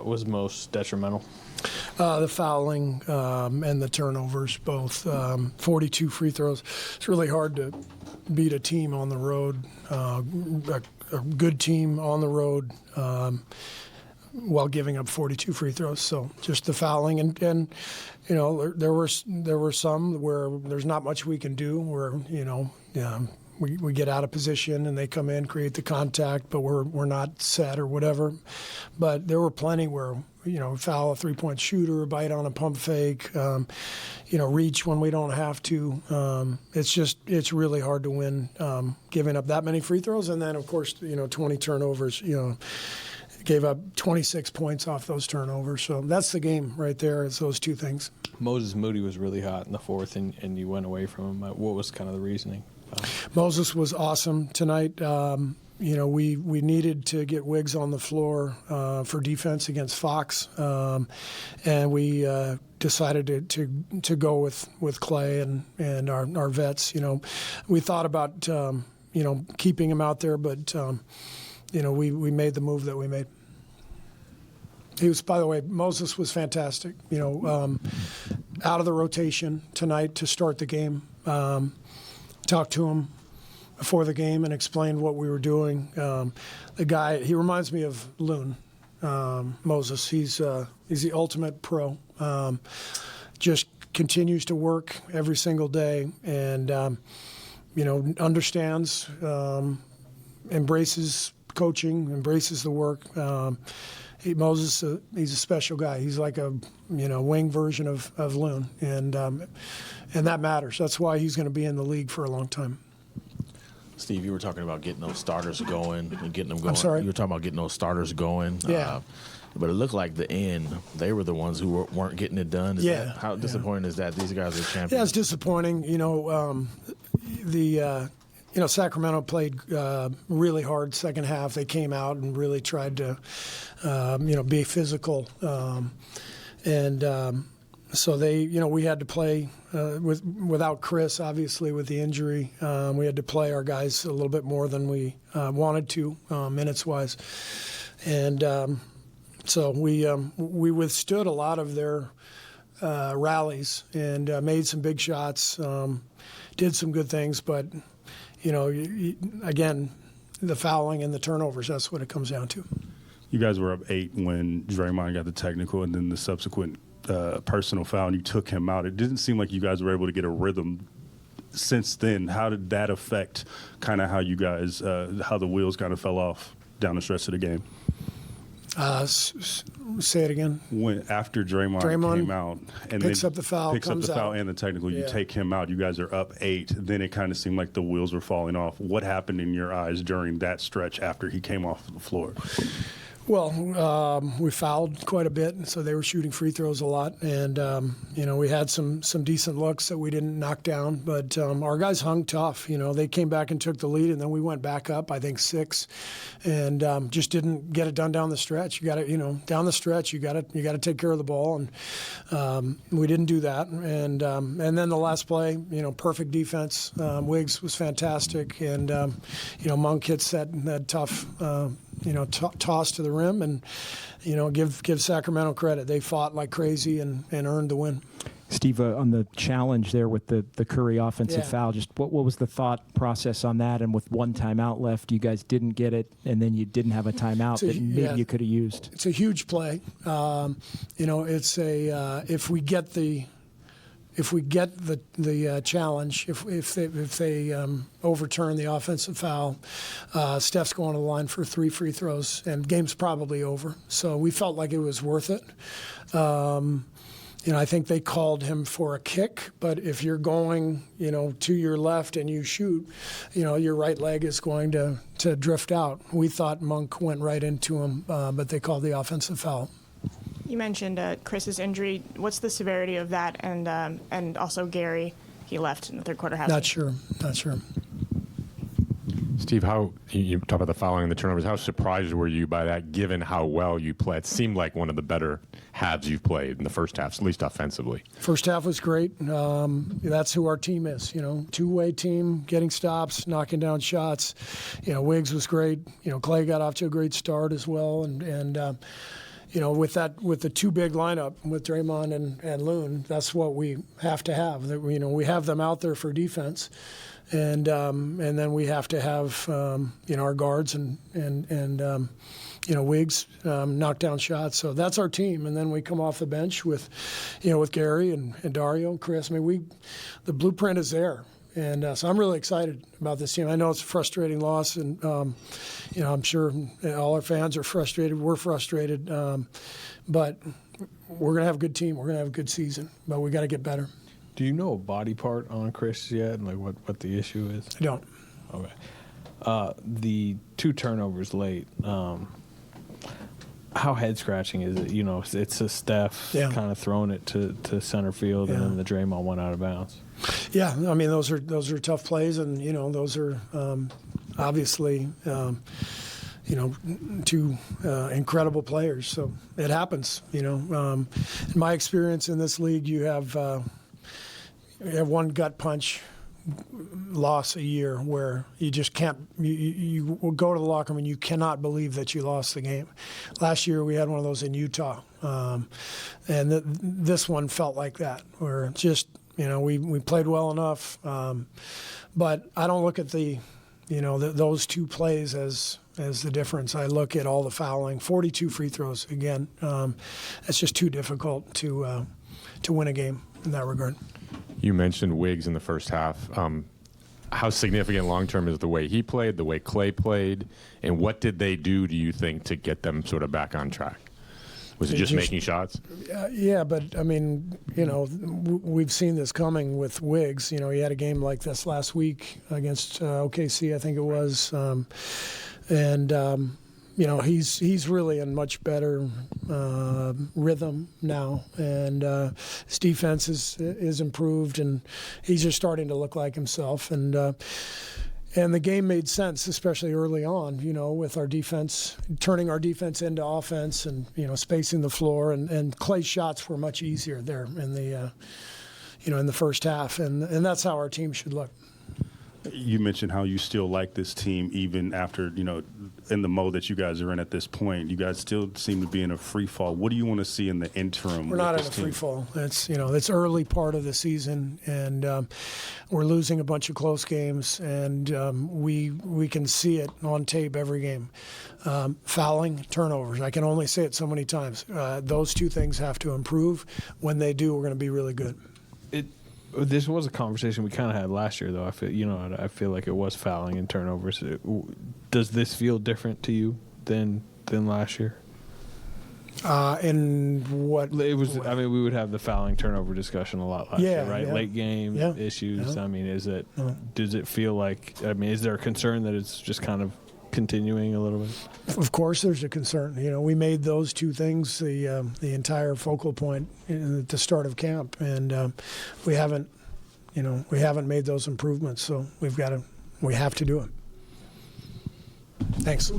was most detrimental? The fouling and the turnovers, both. 42 free throws. It's really hard to beat a team on the road, a good team on the road, while giving up 42 free throws. So just the fouling and you know, there were some where there's not much we can do. Where we get out of position and they come in, create the contact, but we're not set or whatever. But there were plenty where, foul a three-point shooter, bite on a pump fake, reach when we don't have to. It's really hard to win giving up that many free throws. And then, of course, 20 turnovers, gave up 26 points off those turnovers. So that's the game right there, is those two things. Moses Moody was really hot in the fourth, and you went away from him. What was kind of the reasoning? Moses was awesome tonight. We needed to get Wiggs on the floor for defense against Fox, and we decided to go with Clay and our vets. We thought about keeping him out there, but we made the move that we made. He was, by the way, Moses was fantastic. Out of the rotation tonight to start the game. Talked to him before the game and explained what we were doing. The guy, he reminds me of Loon, Moses. He's the ultimate pro. Just continues to work every single day, and understands, embraces coaching, embraces the work. Moses, he's a special guy. He's like a wing version of Loon, and that matters. That's why he's going to be in the league for a long time. Steve, you were talking about getting those starters going and getting them going. I'm sorry? You were talking about getting those starters going. Yeah. But it looked like the end, they were the ones who weren't getting it done. How disappointing is that? These guys are champions. Yeah, it's disappointing. Sacramento played really hard second half. They came out and really tried to, be physical. So they, we had to play without Chris, obviously, with the injury. We had to play our guys a little bit more than we wanted to, minutes-wise. And so we withstood a lot of their rallies and made some big shots, did some good things, but again, the fouling and the turnovers, that's what it comes down to. You guys were up 8 when Draymond got the technical and then the subsequent personal foul, and you took him out. It didn't seem like you guys were able to get a rhythm since then. How did that affect kind of how you guys, how the wheels kind of fell off down the stretch of the game? Say it again. When after Draymond came out and picks up the foul, and the technical, you take him out. You guys are up 8. Then it kind of seemed like the wheels were falling off. What happened in your eyes during that stretch after he came off the floor? Well, we fouled quite a bit, so they were shooting free throws a lot, and we had some decent looks that we didn't knock down, but our guys hung tough. They came back and took the lead, and then we went back up, I think 6, and just didn't get it done down the stretch. You got to, down the stretch, you got to take care of the ball, and we didn't do that. And then the last play, perfect defense. Wiggs was fantastic, and Monk hits that tough. Toss to the rim, and give Sacramento credit. They fought like crazy and earned the win. Steve, on the challenge there with the Curry offensive foul, just what was the thought process on that? And with one timeout left, you guys didn't get it, and then you didn't have a timeout that maybe you could have used. It's a huge play. It's if we get the challenge, if they overturn the offensive foul, Steph's going to the line for 3 free throws, and game's probably over. So we felt like it was worth it. I think they called him for a kick, but if you're going, to your left and you shoot, your right leg is going to drift out. We thought Monk went right into him, but they called the offensive foul. You mentioned Chris's injury. What's the severity of that? And also Gary, he left in the third quarter. Not sure. Steve, how you talk about the fouling and the turnovers. How surprised were you by that, given how well you played? It seemed like one of the better halves you've played in the first half, at least offensively. First half was great. That's who our team is. Two-way team, getting stops, knocking down shots. Wiggs was great. Clay got off to a great start as well, and with the two big lineup with Draymond and Loon, that's what we have to have. We have them out there for defense, and then we have to have our guards and Wiggs knock down shots. So that's our team, and then we come off the bench with Gary and Dario and Chris. I mean, the blueprint is there. And so I'm really excited about this team. I know it's a frustrating loss, and I'm sure all our fans are frustrated. We're frustrated, but we're going to have a good team. We're going to have a good season, but we got to get better. Do you know a body part on Chris yet, and like what the issue is? I don't. Okay. The 2 turnovers late. How head scratching is it? It's a Steph kind of throwing it to center field, and then the Draymond went out of bounds. Yeah, I mean those are tough plays, and those are obviously two incredible players. So it happens. In my experience in this league, you have one gut punch loss a year where you just can't. You will go to the locker room and you cannot believe that you lost the game. Last year we had one of those in Utah, and this one felt like that. Where just we played well enough, but I don't look at those 2 plays as the difference. I look at all the fouling, 42 free throws. Again, it's just too difficult to win a game in that regard. You mentioned Wiggs in the first half. How significant long-term is the way he played, the way Clay played, and what did they do, do you think, to get them sort of back on track? Was it just making shots? Yeah, but, I mean, we've seen this coming with Wiggs. He had a game like this last week against OKC, I think it was. He's really in much better rhythm now, and his defense is improved, and he's just starting to look like himself. And the game made sense, especially early on. With our defense, turning our defense into offense, and spacing the floor, and Clay's shots were much easier there in the first half, and that's how our team should look. You mentioned how you still like this team even after, in the mode that you guys are in at this point. You guys still seem to be in a free fall. What do you want to see in the interim? We're not in a free fall. It's early part of the season, and we're losing a bunch of close games, and we can see it on tape every game. Fouling, turnovers. I can only say it so many times. Those 2 things have to improve. When they do, we're going to be really good. This was a conversation we kind of had last year, though. I feel like it was fouling and turnovers. Does this feel different to you than last year? In what it was? way? I mean, we would have the fouling turnover discussion a lot last year, right? Yeah. Late game issues. Yeah. I mean, does it feel like? I mean, is there a concern that it's just kind of continuing a little bit? Of course, there's a concern. We made those 2 things the entire focal point at the start of camp, and we haven't made those improvements. So we have to do it. Thanks.